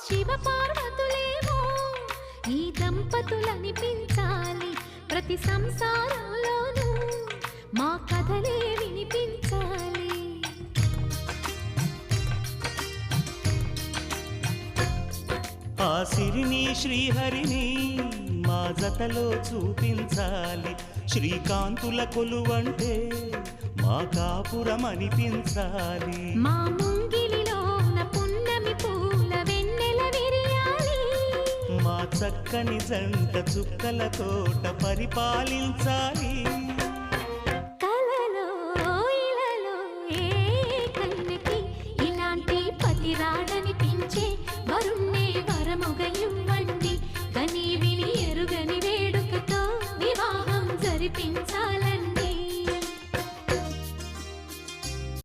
శివ పార్వతులేమో ఈ దంపతులనిపించాలి, ప్రతి సంసారంలోనూ మా కథలే వినిపించాలి. ఆ సిరిని శ్రీహరిని మా జతలో చూపించాలి, శ్రీకాంతుల కొలువంటే మా కాపురం అనిపించాలి. మా ముంగిలిలోన పున్నమి పూల వెన్నెల విరియాలి, మా చక్కని జంట చుక్కల తోట పరిపాలించాలి. కలలో ఇలలో ఏ కన్నెకి ఇలాంటి పతి రాడనిపించే వరుణ్ణే వరముగ ఇవ్వండి, కని విని ఎరుగని వేడుకతో వివాహం జరిపించాలి.